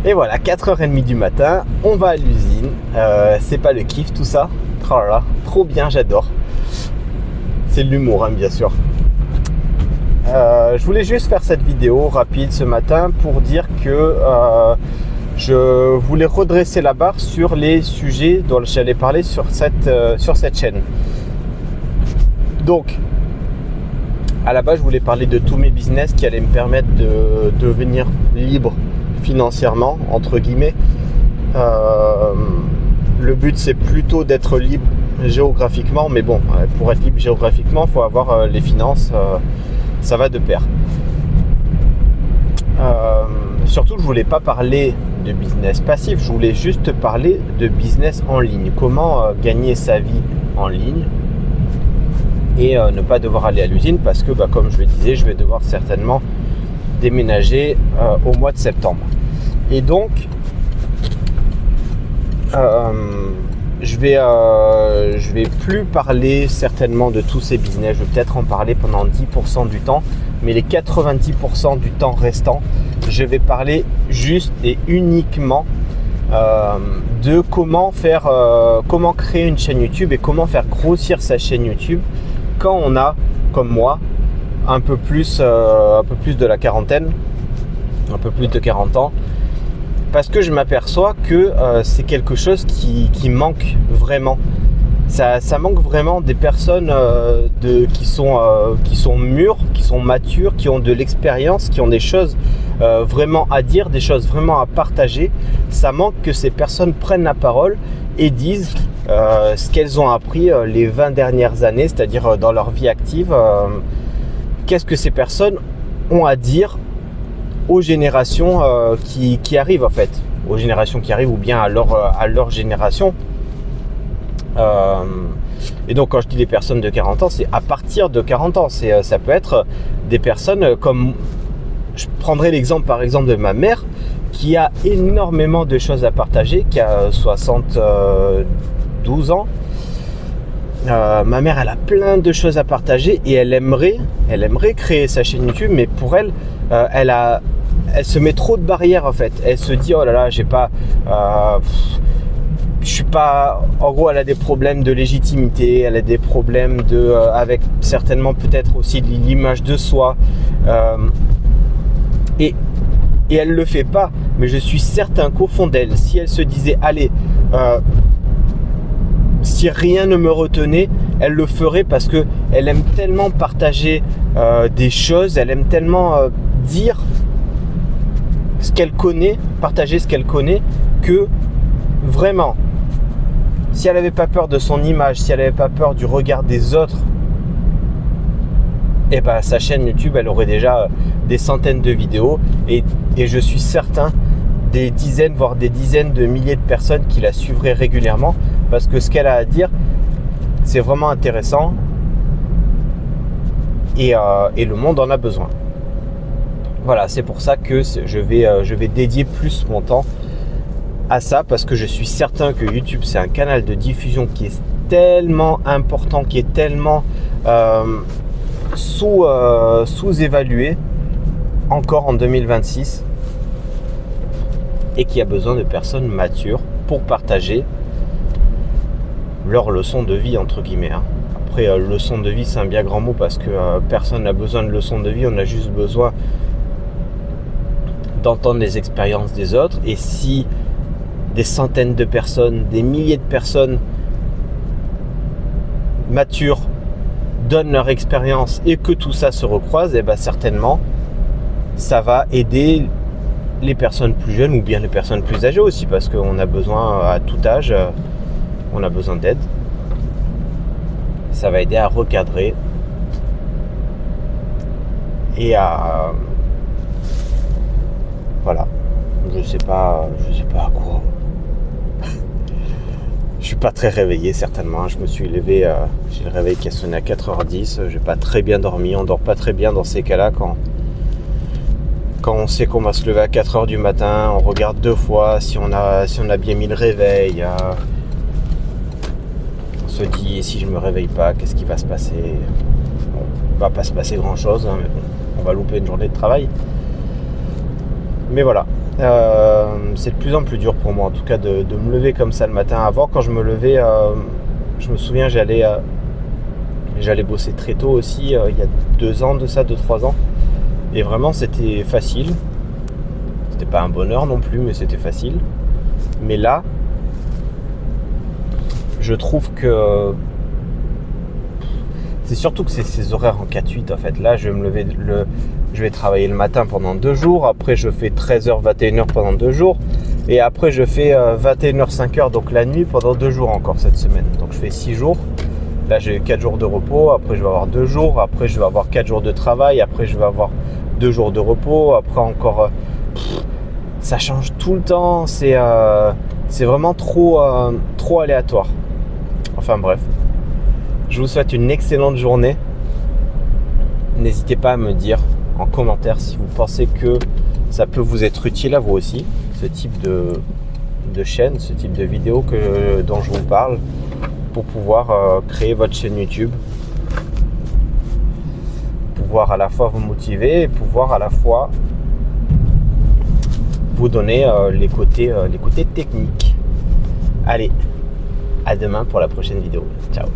Et voilà, 4h30 du matin, on va à l'usine. C'est pas le kiff tout ça. Oh là là, trop bien, j'adore. C'est de l'humour, hein, bien sûr. Je voulais juste faire cette vidéo rapide ce matin pour dire que je voulais redresser la barre sur les sujets dont j'allais parler sur cette chaîne. Donc, à la base, je voulais parler de tous mes business qui allaient me permettre de devenir libre financièrement, entre guillemets. Le but, c'est plutôt d'être libre géographiquement, mais bon, pour être libre géographiquement, il faut avoir les finances, ça va de pair. Surtout, je voulais pas parler de business passif, je voulais juste parler de business en ligne. Comment gagner sa vie en ligne et ne pas devoir aller à l'usine parce que, comme je le disais, je vais devoir certainement déménager au mois de septembre. Et donc, je vais plus parler certainement de tous ces business. Je vais peut-être en parler pendant 10% du temps, mais les 90% du temps restant, je vais parler juste et uniquement de comment créer une chaîne YouTube et comment faire grossir sa chaîne YouTube quand on a, comme moi, un peu plus de la quarantaine, un peu plus de 40 ans. Parce que je m'aperçois que c'est quelque chose qui manque vraiment. Ça manque vraiment des personnes qui sont mûres, qui sont matures, qui ont de l'expérience, qui ont des choses vraiment à dire, des choses vraiment à partager. Ça manque que ces personnes prennent la parole et disent ce qu'elles ont appris les 20 dernières années, c'est-à-dire dans leur vie active. Qu'est-ce que ces personnes ont à dire aux générations qui arrivent en fait, aux générations qui arrivent ou bien à leur génération. Et donc quand je dis des personnes de 40 ans, c'est à partir de 40 ans. Ça peut être des personnes comme, je prendrai l'exemple par exemple de ma mère qui a énormément de choses à partager, qui a 72 ans. Ma mère, elle a plein de choses à partager et elle aimerait créer sa chaîne YouTube, mais pour elle, elle se met trop de barrières en fait. Elle se dit oh là là, je suis pas. En gros, elle a des problèmes de légitimité, elle a des problèmes avec certainement peut-être aussi l'image de soi. Et elle le fait pas. Mais je suis certain qu'au fond d'elle, si elle se disait allez. Si rien ne me retenait, elle le ferait parce que elle aime tellement partager des choses, elle aime tellement dire ce qu'elle connaît, partager ce qu'elle connaît, que vraiment, si elle n'avait pas peur de son image, si elle n'avait pas peur du regard des autres, et sa chaîne YouTube, elle aurait déjà des centaines de vidéos et je suis certain des dizaines, voire des dizaines de milliers de personnes qui la suivraient régulièrement parce que ce qu'elle a à dire, c'est vraiment intéressant et le monde en a besoin. Voilà, c'est pour ça que je vais dédier plus mon temps à ça parce que je suis certain que YouTube, c'est un canal de diffusion qui est tellement important, qui est tellement sous-évalué encore en 2026 et qui a besoin de personnes matures pour partager leur leçon de vie, entre guillemets. Après, leçon de vie, c'est un bien grand mot parce que personne n'a besoin de leçon de vie, on a juste besoin d'entendre les expériences des autres. Et si des centaines de personnes, des milliers de personnes matures donnent leur expérience et que tout ça se recroise, certainement, ça va aider les personnes plus jeunes ou bien les personnes plus âgées aussi parce qu'on a besoin à tout âge, on a besoin d'aide. Ça va aider à recadrer et à voilà, je sais pas à quoi. Je suis pas très réveillé certainement, je me suis levé, j'ai le réveil qui a sonné à 4h10, j'ai pas très bien dormi, on dort pas très bien dans ces cas-là quand on sait qu'on va se lever à 4h du matin, on regarde 2 fois si on a bien mis le réveil. On se dit, si je me réveille pas, qu'est-ce qui va se passer? Bon, il va pas se passer grand-chose, mais bon, on va louper une journée de travail. Mais voilà, c'est de plus en plus dur pour moi, en tout cas, de me lever comme ça le matin. Avant, quand je me levais, je me souviens, j'allais bosser très tôt aussi, il y a 2 ans de ça, 2-3 ans. Et vraiment, c'était facile. C'était pas un bonheur non plus, mais c'était facile. Mais là, je trouve que c'est surtout que c'est ces horaires en 4-8 en fait. Là, je vais travailler le matin pendant 2 jours. Après, je fais 13h, 21h pendant 2 jours. Et après, je fais 21h, 5h, donc la nuit pendant 2 jours encore cette semaine. Donc, je fais 6 jours. Là, j'ai 4 jours de repos. Après, je vais avoir 2 jours. Après, je vais avoir 4 jours de travail. Après, je vais avoir 2 jours de repos. Après, encore... ça change tout le temps. C'est vraiment trop aléatoire. Enfin, bref. Je vous souhaite une excellente journée. N'hésitez pas à me dire en commentaire si vous pensez que ça peut vous être utile à vous aussi, ce type de chaîne, ce type de vidéo dont je vous parle, pour pouvoir créer votre chaîne YouTube, pouvoir à la fois vous motiver et pouvoir à la fois vous donner les côtés techniques. Allez, à demain pour la prochaine vidéo. Ciao.